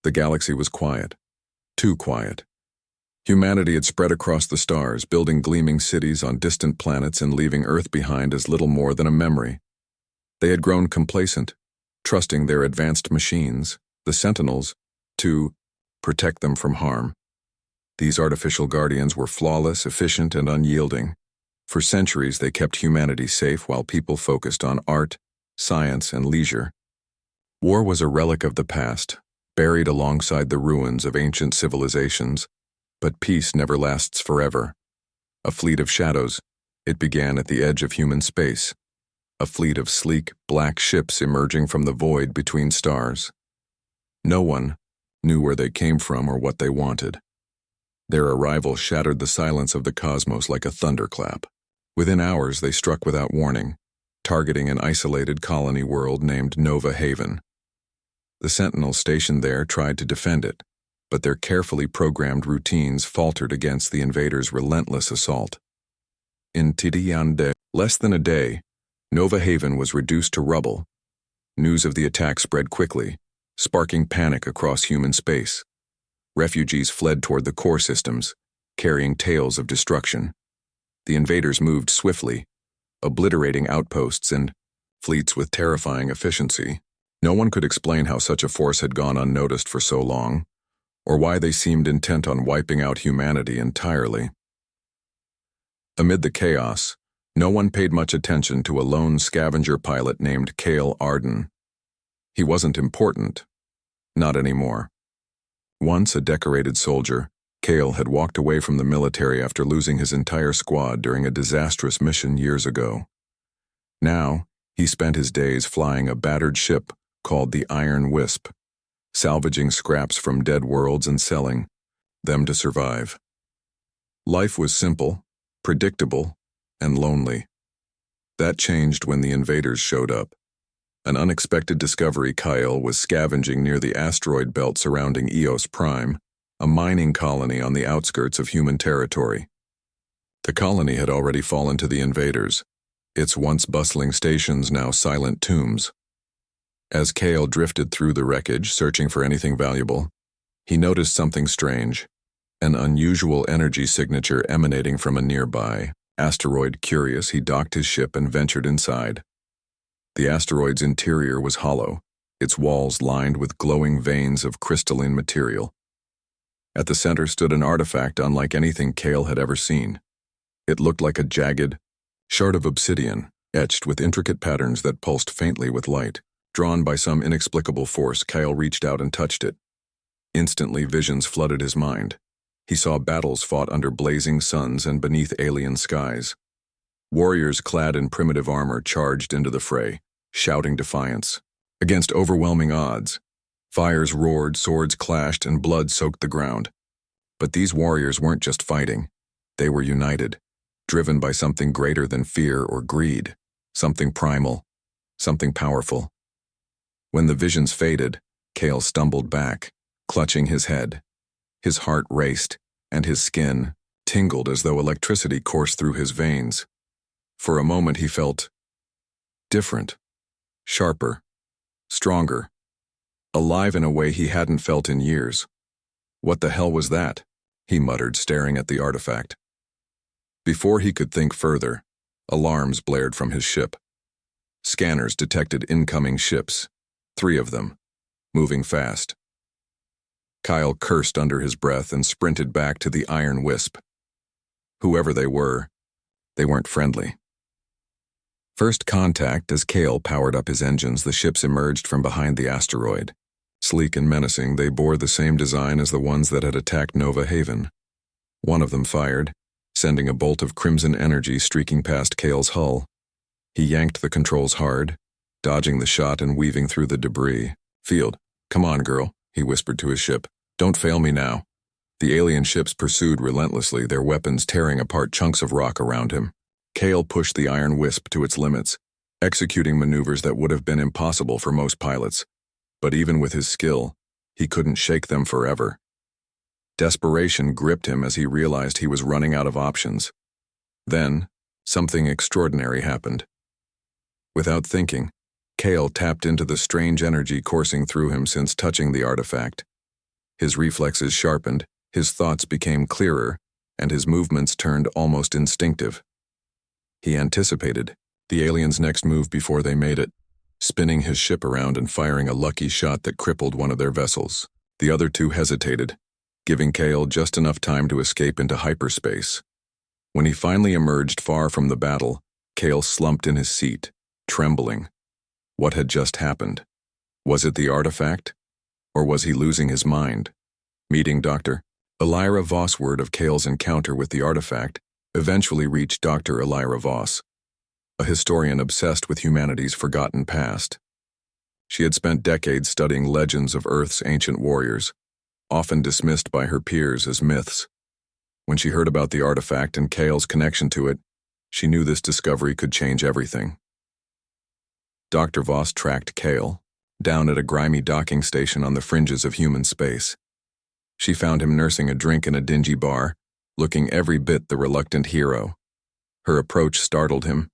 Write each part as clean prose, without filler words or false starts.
The galaxy was quiet. Too quiet. Humanity had spread across the stars, building gleaming cities on distant planets and leaving Earth behind as little more than a memory. They had grown complacent, trusting their advanced machines, the Sentinels, to protect them from harm. These artificial guardians were flawless, efficient, and unyielding. For centuries, they kept humanity safe while people focused on art, science, and leisure. War was a relic of the past, buried alongside the ruins of ancient civilizations, but peace never lasts forever. A fleet of shadows, it began at the edge of human space. A fleet of sleek, black ships emerging from the void between stars. No one knew where they came from or what they wanted. Their arrival shattered the silence of the cosmos like a thunderclap. Within hours, they struck without warning, targeting an isolated colony world named Nova Haven. The Sentinels stationed there tried to defend it, but their carefully programmed routines faltered against the invaders' relentless assault. In Tidiande, less than a day, Nova Haven was reduced to rubble. News of the attack spread quickly, sparking panic across human space. Refugees fled toward the core systems, carrying tales of destruction. The invaders moved swiftly, obliterating outposts and fleets with terrifying efficiency. No one could explain how such a force had gone unnoticed for so long, or why they seemed intent on wiping out humanity entirely. Amid the chaos, no one paid much attention to a lone scavenger pilot named Cale Arden. He wasn't important. Not anymore. Once a decorated soldier, Cale had walked away from the military after losing his entire squad during a disastrous mission years ago. Now, he spent his days flying a battered ship called the Iron Wisp, salvaging scraps from dead worlds and selling them to survive. Life was simple, predictable, and lonely. That changed when the invaders showed up. An unexpected discovery: Kyle was scavenging near the asteroid belt surrounding Eos Prime, a mining colony on the outskirts of human territory. The colony had already fallen to the invaders, its once bustling stations now silent tombs. As Kale drifted through the wreckage, searching for anything valuable, he noticed something strange, an unusual energy signature emanating from a nearby asteroid. Curious, he docked his ship and ventured inside. The asteroid's interior was hollow, its walls lined with glowing veins of crystalline material. At the center stood an artifact unlike anything Kale had ever seen. It looked like a jagged shard of obsidian, etched with intricate patterns that pulsed faintly with light. Drawn by some inexplicable force, Kyle reached out and touched it. Instantly, visions flooded his mind. He saw battles fought under blazing suns and beneath alien skies. Warriors clad in primitive armor charged into the fray, shouting defiance. Against overwhelming odds, fires roared, swords clashed, and blood soaked the ground. But these warriors weren't just fighting. They were united, driven by something greater than fear or greed, something primal, something powerful. When the visions faded, Kale stumbled back, clutching his head. His heart raced, and his skin tingled as though electricity coursed through his veins. For a moment he felt different, sharper, stronger, alive in a way he hadn't felt in years. What the hell was that? He muttered, staring at the artifact. Before he could think further, alarms blared from his ship. Scanners detected incoming ships, 3 of them, moving fast. Kyle cursed under his breath and sprinted back to the Iron Wisp. Whoever they weren't friendly. First contact: as Kale powered up his engines, the ships emerged from behind the asteroid. Sleek and menacing, they bore the same design as the ones that had attacked Nova Haven. One of them fired, sending a bolt of crimson energy streaking past Kale's hull. He yanked the controls hard, dodging the shot and weaving through the debris. "Field, come on, girl," he whispered to his ship. "Don't fail me now." The alien ships pursued relentlessly, their weapons tearing apart chunks of rock around him. Kale pushed the Iron Wisp to its limits, executing maneuvers that would have been impossible for most pilots. But even with his skill, he couldn't shake them forever. Desperation gripped him as he realized he was running out of options. Then, something extraordinary happened. Without thinking, Kale tapped into the strange energy coursing through him since touching the artifact. His reflexes sharpened, his thoughts became clearer, and his movements turned almost instinctive. He anticipated the aliens' next move before they made it, spinning his ship around and firing a lucky shot that crippled one of their vessels. The other two hesitated, giving Kale just enough time to escape into hyperspace. When he finally emerged far from the battle, Kale slumped in his seat, trembling. What had just happened? Was it the artifact? Or was he losing his mind? Meeting Dr. Elira Voss. Word of Kale's encounter with the artifact eventually reached Dr. Elira Voss, a historian obsessed with humanity's forgotten past. She had spent decades studying legends of Earth's ancient warriors, often dismissed by her peers as myths. When she heard about the artifact and Kale's connection to it, she knew this discovery could change everything. Dr. Voss tracked Kale down at a grimy docking station on the fringes of human space. She found him nursing a drink in a dingy bar, looking every bit the reluctant hero. Her approach startled him.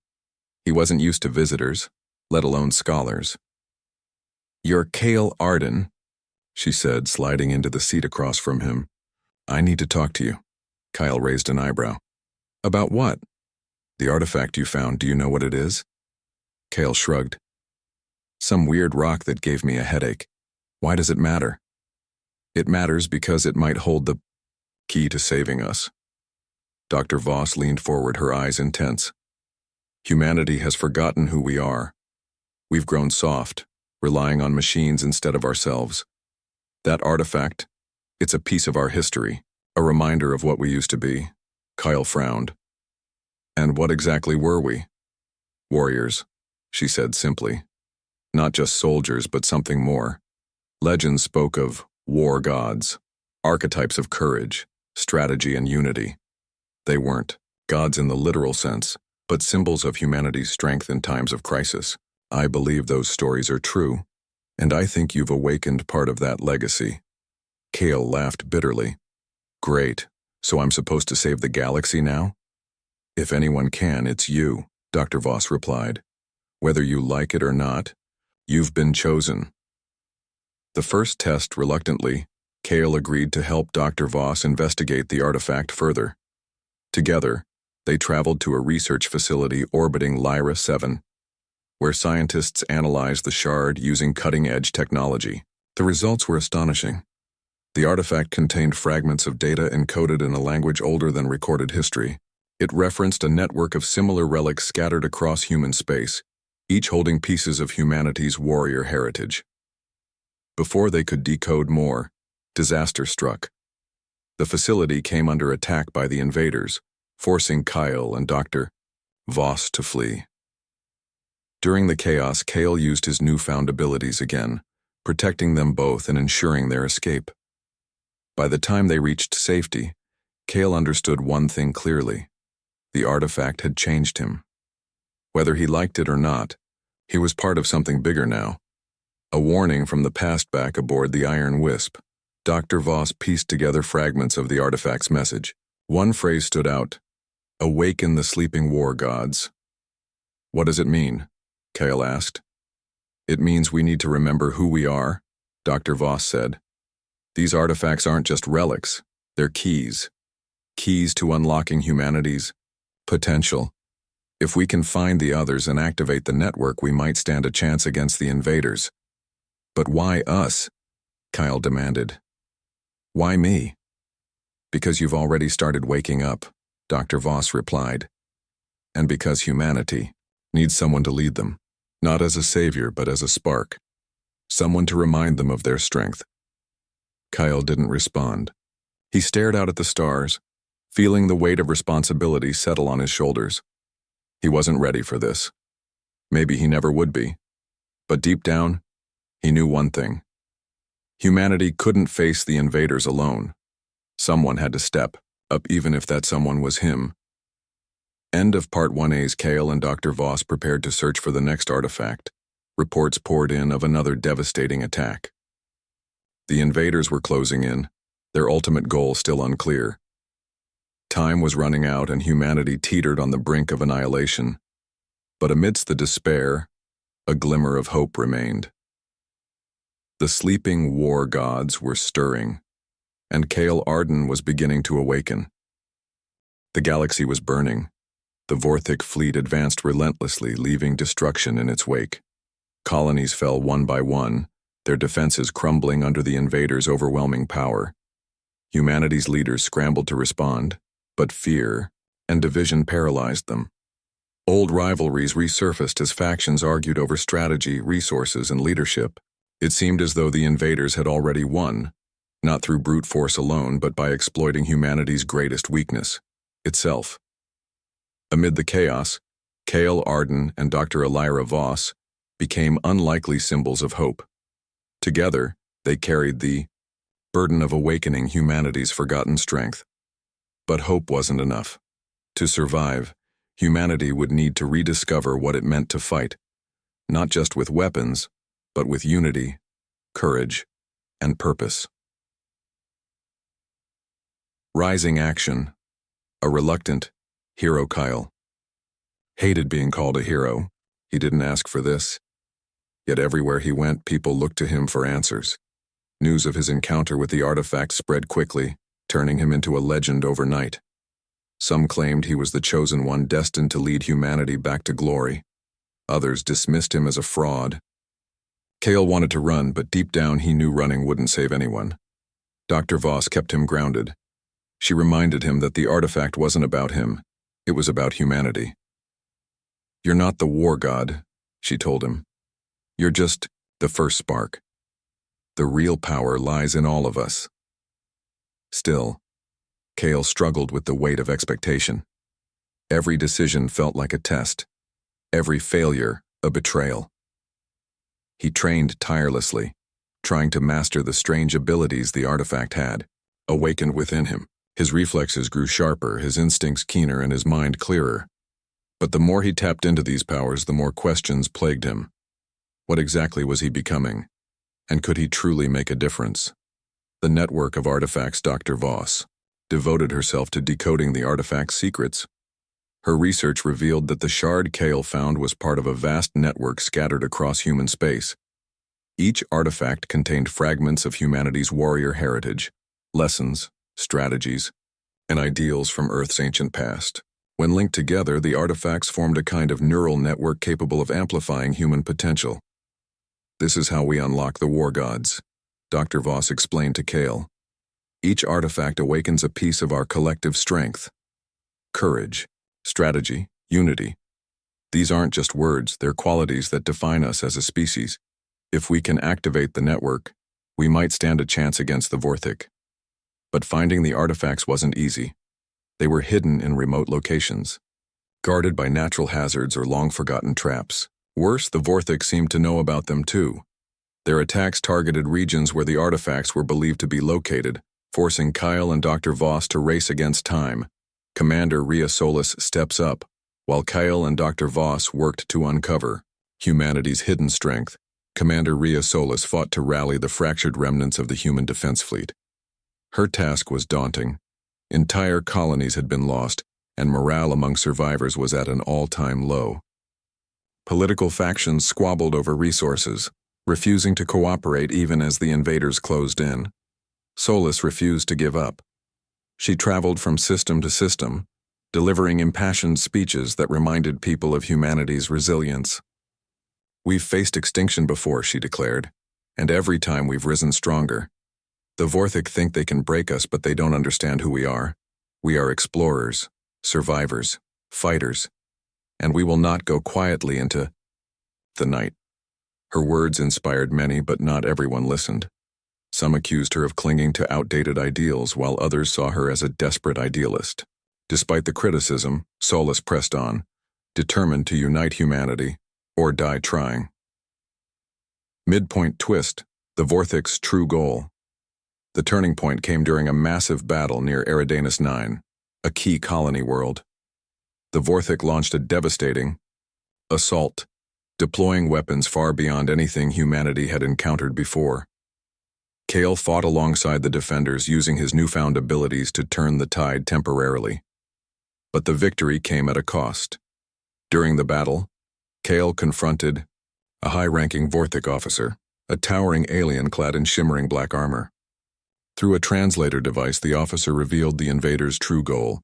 He wasn't used to visitors, let alone scholars. "You're Kale Arden," she said, sliding into the seat across from him. "I need to talk to you." Kyle raised an eyebrow. "About what?" "The artifact you found, do you know what it is?" Kale shrugged. "Some weird rock that gave me a headache. Why does it matter?" "It matters because it might hold the key to saving us." Dr. Voss leaned forward, her eyes intense. "Humanity has forgotten who we are. We've grown soft, relying on machines instead of ourselves. That artifact, it's a piece of our history, a reminder of what we used to be." Kyle frowned. "And what exactly were we?" "Warriors," she said simply. "Not just soldiers, but something more. Legends spoke of war gods, archetypes of courage, strategy, and unity. They weren't gods in the literal sense, but symbols of humanity's strength in times of crisis. I believe those stories are true, and I think you've awakened part of that legacy." Kale laughed bitterly. "Great, so I'm supposed to save the galaxy now?" "If anyone can, it's you," Dr. Voss replied. "Whether you like it or not, you've been chosen." The first test, reluctantly, Kale agreed to help Dr. Voss investigate the artifact further. Together, they traveled to a research facility orbiting Lyra 7, where scientists analyzed the shard using cutting-edge technology. The results were astonishing. The artifact contained fragments of data encoded in a language older than recorded history. It referenced a network of similar relics scattered across human space, each holding pieces of humanity's warrior heritage. Before they could decode more, disaster struck. The facility came under attack by the invaders, forcing Kyle and Dr. Voss to flee. During the chaos, Kale used his newfound abilities again, protecting them both and ensuring their escape. By the time they reached safety, Kale understood one thing clearly. The artifact had changed him. Whether he liked it or not, he was part of something bigger now. A warning from the past back aboard the Iron Wisp. Dr. Voss pieced together fragments of the artifact's message. One phrase stood out: "Awaken the sleeping war gods." "What does it mean?" Kale asked. "It means we need to remember who we are," Dr. Voss said. "These artifacts aren't just relics, they're keys. Keys to unlocking humanity's potential. If we can find the others and activate the network, we might stand a chance against the invaders." "But why us?" Kyle demanded. "Why me?" "Because you've already started waking up," Dr. Voss replied. "And because humanity needs someone to lead them, not as a savior but as a spark. Someone to remind them of their strength." Kyle didn't respond. He stared out at the stars, feeling the weight of responsibility settle on his shoulders. He wasn't ready for this. Maybe he never would be. But deep down, he knew one thing. Humanity couldn't face the invaders alone. Someone had to step up, even if that someone was him. End of Part 1A's Kale and Dr. Voss prepared to search for the next artifact. Reports poured in of another devastating attack. The invaders were closing in, their ultimate goal still unclear. Time was running out and humanity teetered on the brink of annihilation. But amidst the despair, a glimmer of hope remained. The sleeping war gods were stirring. and Kale Arden was beginning to awaken. The galaxy was burning. The Vorthic fleet advanced relentlessly, leaving destruction in its wake. Colonies fell one by one, their defenses crumbling under the invaders' overwhelming power. Humanity's leaders scrambled to respond, but fear and division paralyzed them. Old rivalries resurfaced as factions argued over strategy, resources, and leadership. It seemed as though the invaders had already won, not through brute force alone, but by exploiting humanity's greatest weakness, itself. Amid the chaos, Kale Arden and Dr. Elira Voss became unlikely symbols of hope. Together, they carried the burden of awakening humanity's forgotten strength. But hope wasn't enough. To survive, humanity would need to rediscover what it meant to fight, not just with weapons, but with unity, courage, and purpose. Rising action. A reluctant hero Kyle. Hated being called a hero. He didn't ask for this. Yet everywhere he went, people looked to him for answers. News of his encounter with the artifact spread quickly, turning him into a legend overnight. Some claimed he was the chosen one destined to lead humanity back to glory. Others dismissed him as a fraud. Kale wanted to run, but deep down he knew running wouldn't save anyone. Dr. Voss kept him grounded. She reminded him that the artifact wasn't about him, it was about humanity. "You're not the war god," she told him. "You're just the first spark. The real power lies in all of us." Still, Kale struggled with the weight of expectation. Every decision felt like a test, every failure a betrayal. He trained tirelessly, trying to master the strange abilities the artifact had, awakened within him. His reflexes grew sharper, his instincts keener, and his mind clearer. But the more he tapped into these powers, the more questions plagued him. What exactly was he becoming? And could he truly make a difference? The network of artifacts Dr. Voss devoted herself to decoding the artifact's secrets. Her research revealed that the shard Kale found was part of a vast network scattered across human space. Each artifact contained fragments of humanity's warrior heritage, lessons, strategies, and ideals from Earth's ancient past. When linked together, the artifacts formed a kind of neural network capable of amplifying human potential. "This is how we unlock the war gods," Dr. Voss explained to Kale. "Each artifact awakens a piece of our collective strength. Courage, strategy, unity. These aren't just words, they're qualities that define us as a species. If we can activate the network, we might stand a chance against the Vorthic." But finding the artifacts wasn't easy. They were hidden in remote locations, guarded by natural hazards or long-forgotten traps. Worse, the Vorthic seemed to know about them too. Their attacks targeted regions where the artifacts were believed to be located, forcing Kyle and Dr. Voss to race against time. Commander Rhea Solis steps up, while Kyle and Dr. Voss worked to uncover humanity's hidden strength. Commander Rhea Solis fought to rally the fractured remnants of the human defense fleet. Her task was daunting. Entire colonies had been lost, and morale among survivors was at an all-time low. Political factions squabbled over resources, refusing to cooperate even as the invaders closed in. Solis refused to give up. She traveled from system to system, delivering impassioned speeches that reminded people of humanity's resilience. "We've faced extinction before," she declared, "and every time we've risen stronger. The Vorthic think they can break us, but they don't understand who we are. We are explorers, survivors, fighters, and we will not go quietly into the night." Her words inspired many, but not everyone listened. Some accused her of clinging to outdated ideals, while others saw her as a desperate idealist. Despite the criticism, Solis pressed on, determined to unite humanity, or die trying. Midpoint twist, the Vorthic's true goal. The turning point came during a massive battle near Eridanus 9, a key colony world. The Vorthic launched a devastating assault, deploying weapons far beyond anything humanity had encountered before. Kale fought alongside the defenders, using his newfound abilities to turn the tide temporarily. But the victory came at a cost. During the battle, Kale confronted a high-ranking Vorthic officer, a towering alien clad in shimmering black armor. Through a translator device, the officer revealed the invaders' true goal.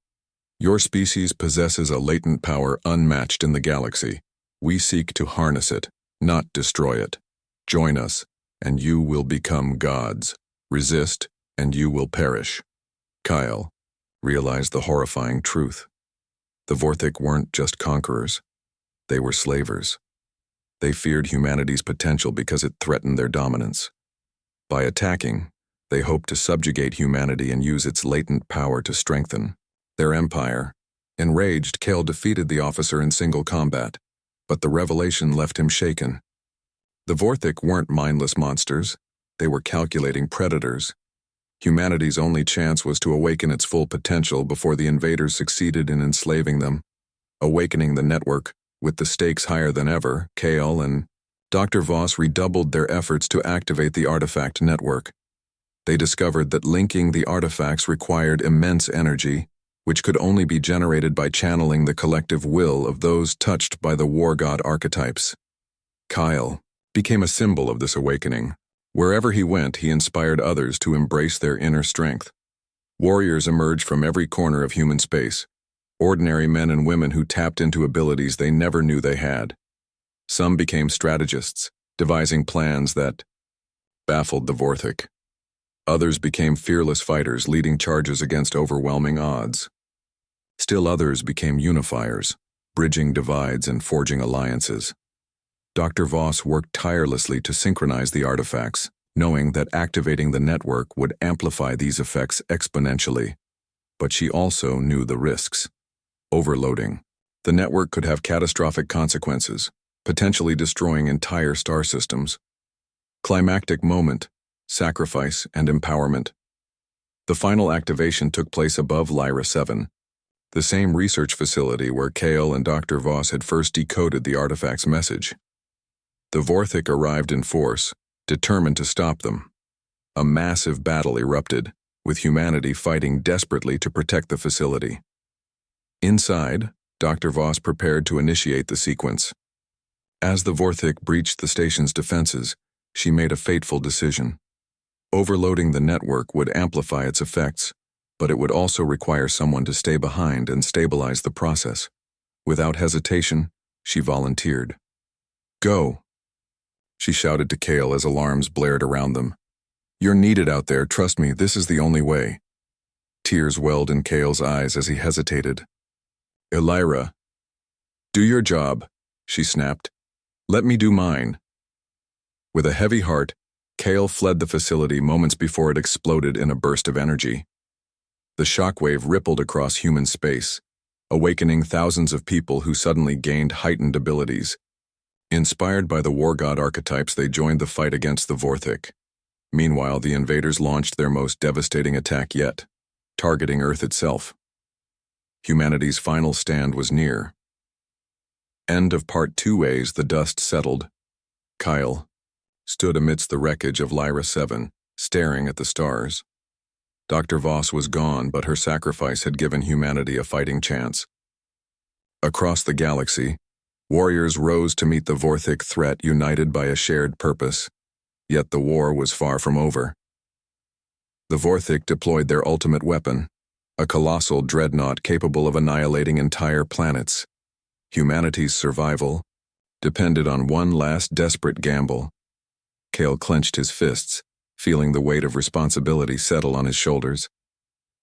Your species possesses a latent power unmatched in the galaxy. We seek to harness it, not destroy it. Join us, and you will become gods. Resist, and you will perish. Kyle realized the horrifying truth. The Vorthik weren't just conquerors. They were slavers. They feared humanity's potential because it threatened their dominance. By attacking, they hoped to subjugate humanity and use its latent power to strengthen their empire. Enraged, Kale defeated the officer in single combat, but the revelation left him shaken. The Vorthik weren't mindless monsters. They were calculating predators. Humanity's only chance was to awaken its full potential before the invaders succeeded in enslaving them. Awakening the network, with the stakes higher than ever, Kale and Dr. Voss redoubled their efforts to activate the artifact network. They discovered that linking the artifacts required immense energy, which could only be generated by channeling the collective will of those touched by the war god archetypes. Kyle became a symbol of this awakening. Wherever he went, he inspired others to embrace their inner strength. Warriors emerged from every corner of human space, ordinary men and women who tapped into abilities they never knew they had. Some became strategists, devising plans that baffled the Vorthik. Others became fearless fighters, leading charges against overwhelming odds. Still others became unifiers, bridging divides and forging alliances. Dr. Voss worked tirelessly to synchronize the artifacts, knowing that activating the network would amplify these effects exponentially. But she also knew the risks. Overloading. The network could have catastrophic consequences, potentially destroying entire star systems. Climactic moment, sacrifice, and empowerment. The final activation took place above Lyra 7, the same research facility where Kale and Dr. Voss had first decoded the artifact's message. The Vorthik arrived in force, determined to stop them. A massive battle erupted, with humanity fighting desperately to protect the facility. Inside, Dr. Voss prepared to initiate the sequence. As the Vorthik breached the station's defenses, she made a fateful decision. Overloading the network would amplify its effects, but it would also require someone to stay behind and stabilize the process. Without hesitation, she volunteered. "Go," she shouted to Kale as alarms blared around them. "You're needed out there, trust me, this is the only way." Tears welled in Kale's eyes as he hesitated. "Elira, do your job," she snapped. "Let me do mine." With a heavy heart, Kale fled the facility moments before it exploded in a burst of energy. The shockwave rippled across human space, awakening thousands of people who suddenly gained heightened abilities. Inspired by the war god archetypes, they joined the fight against the Vorthik. Meanwhile, the invaders launched their most devastating attack yet, targeting Earth itself. Humanity's final stand was near. End of Part 2. The dust settled. Kyle stood amidst the wreckage of Lyra 7, staring at the stars. Dr. Voss was gone, but her sacrifice had given humanity a fighting chance. Across the galaxy, warriors rose to meet the Vorthik threat, united by a shared purpose. Yet the war was far from over. The Vorthik deployed their ultimate weapon, a colossal dreadnought capable of annihilating entire planets. Humanity's survival depended on one last desperate gamble. Kale clenched his fists, feeling the weight of responsibility settle on his shoulders.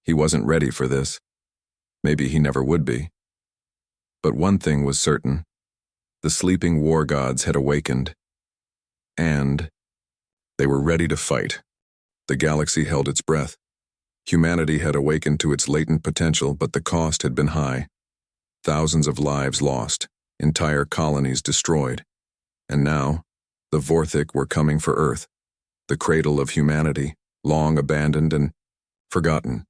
He wasn't ready for this. Maybe he never would be. But one thing was certain. The sleeping war gods had awakened. And they were ready to fight. The galaxy held its breath. Humanity had awakened to its latent potential, but the cost had been high. Thousands of lives lost, entire colonies destroyed. And now, the Vorthik were coming for Earth, the cradle of humanity, long abandoned and forgotten.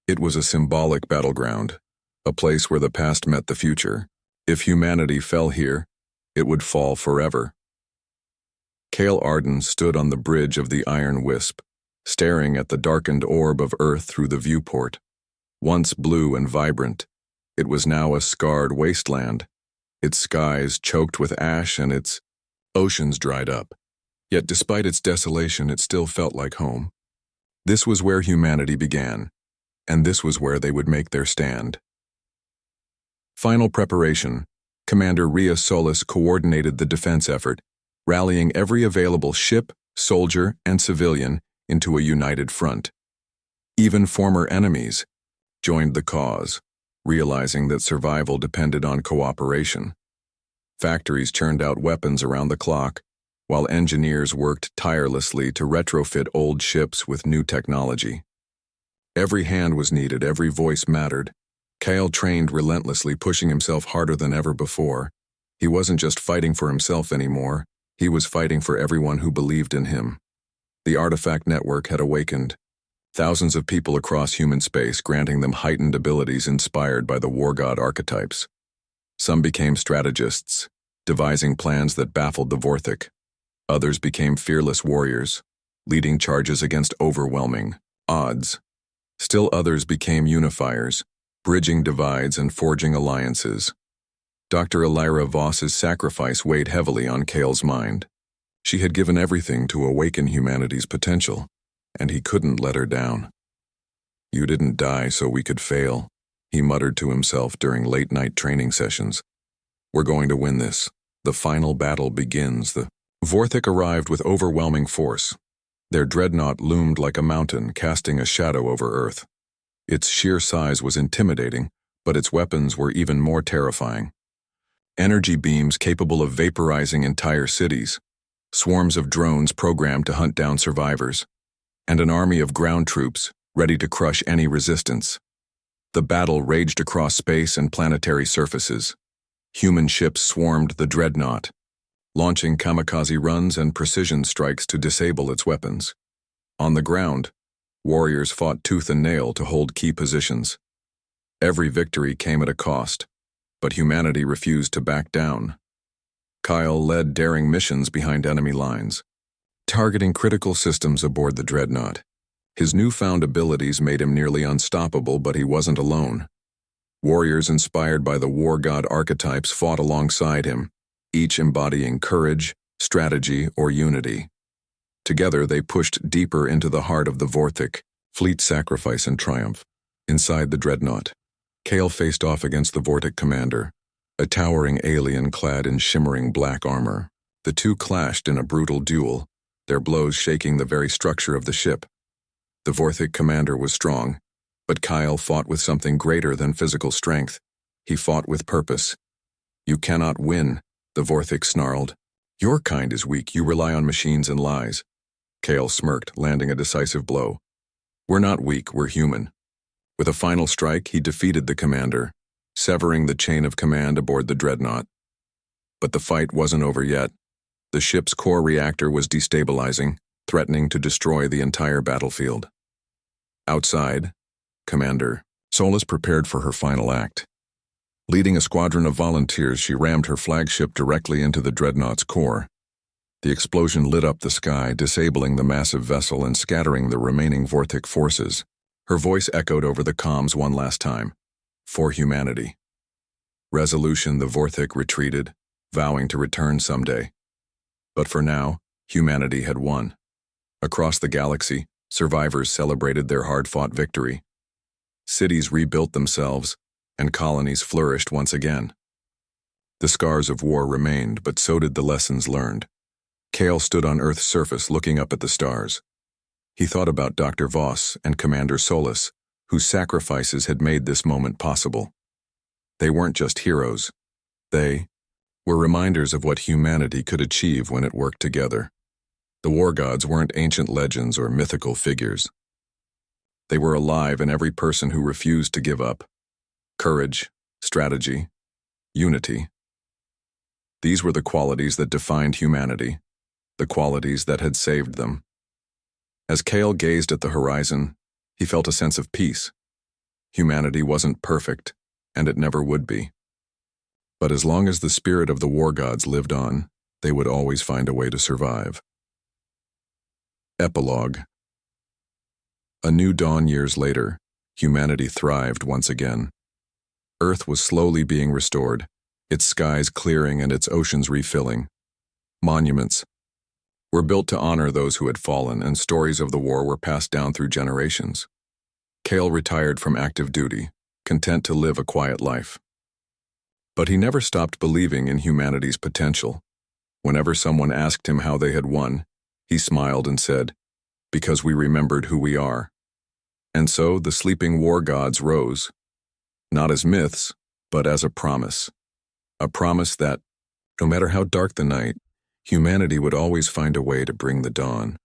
It was a symbolic battleground, a place where the past met the future. If humanity fell here, it would fall forever. Kale Arden stood on the bridge of the Iron Wisp, staring at the darkened orb of Earth through the viewport. Once blue and vibrant, it was now a scarred wasteland, its skies choked with ash and its oceans dried up. Yet despite its desolation, it still felt like home. This was where humanity began, and this was where they would make their stand. Final preparation. Commander Ria Solis coordinated the defense effort, rallying every available ship, soldier, and civilian into a united front. Even former enemies joined the cause, realizing that survival depended on cooperation. Factories churned out weapons around the clock, while engineers worked tirelessly to retrofit old ships with new technology. Every hand was needed, every voice mattered. Kyle trained relentlessly, pushing himself harder than ever before. He wasn't just fighting for himself anymore, he was fighting for everyone who believed in him. The artifact network had awakened. Thousands of people across human space, granting them heightened abilities inspired by the war god archetypes. Some became strategists, devising plans that baffled the Vorthic. Others became fearless warriors, leading charges against overwhelming odds. Still others became unifiers, bridging divides and forging alliances. Dr. Elira Voss's sacrifice weighed heavily on Kale's mind. She had given everything to awaken humanity's potential, and he couldn't let her down. "You didn't die so we could fail," he muttered to himself during late-night training sessions. "We're going to win this. The final battle begins." The Vorthic arrived with overwhelming force. Their dreadnought loomed like a mountain, casting a shadow over Earth. Its sheer size was intimidating, but its weapons were even more terrifying. Energy beams capable of vaporizing entire cities, swarms of drones programmed to hunt down survivors, and an army of ground troops ready to crush any resistance. The battle raged across space and planetary surfaces. Human ships swarmed the dreadnought, launching kamikaze runs and precision strikes to disable its weapons. On the ground, warriors fought tooth and nail to hold key positions. Every victory came at a cost, but humanity refused to back down. Kyle led daring missions behind enemy lines, targeting critical systems aboard the dreadnought. His newfound abilities made him nearly unstoppable, but he wasn't alone. Warriors inspired by the war god archetypes fought alongside him, each embodying courage, strategy, or unity. Together they pushed deeper into the heart of the Vorthic, fleet sacrifice and triumph. Inside the dreadnought, Kale faced off against the Vorthic commander, a towering alien clad in shimmering black armor. The two clashed in a brutal duel, their blows shaking the very structure of the ship. The Vorthic commander was strong, but Kyle fought with something greater than physical strength. He fought with purpose. "You cannot win," the Vorthic snarled. "Your kind is weak, you rely on machines and lies." Kale smirked, landing a decisive blow. "We're not weak, we're human." With a final strike, he defeated the commander, severing the chain of command aboard the dreadnought. But the fight wasn't over yet. The ship's core reactor was destabilizing, threatening to destroy the entire battlefield. Outside, Commander Solis prepared for her final act. Leading a squadron of volunteers, she rammed her flagship directly into the dreadnought's core. The explosion lit up the sky, disabling the massive vessel and scattering the remaining Vorthic forces. Her voice echoed over the comms one last time. "For humanity." Resolution, the Vorthic retreated, vowing to return someday. But for now, humanity had won. Across the galaxy, survivors celebrated their hard-fought victory. Cities rebuilt themselves, and colonies flourished once again. The scars of war remained, but so did the lessons learned. Kale stood on Earth's surface looking up at the stars. He thought about Dr. Voss and Commander Solis, whose sacrifices had made this moment possible. They weren't just heroes. They were reminders of what humanity could achieve when it worked together. The war gods weren't ancient legends or mythical figures. They were alive in every person who refused to give up. Courage, strategy, unity. These were the qualities that defined humanity, the qualities that had saved them. As Kale gazed at the horizon, he felt a sense of peace. Humanity wasn't perfect, and it never would be. But as long as the spirit of the war gods lived on, they would always find a way to survive. Epilogue. A new dawn years later, humanity thrived once again. Earth was slowly being restored, its skies clearing and its oceans refilling. Monuments, were built to honor those who had fallen, and stories of the war were passed down through generations. Cale retired from active duty, content to live a quiet life. But he never stopped believing in humanity's potential. Whenever someone asked him how they had won, he smiled and said, "Because we remembered who we are." And so the sleeping war gods rose, not as myths, but as a promise. A promise that, no matter how dark the night, humanity would always find a way to bring the dawn.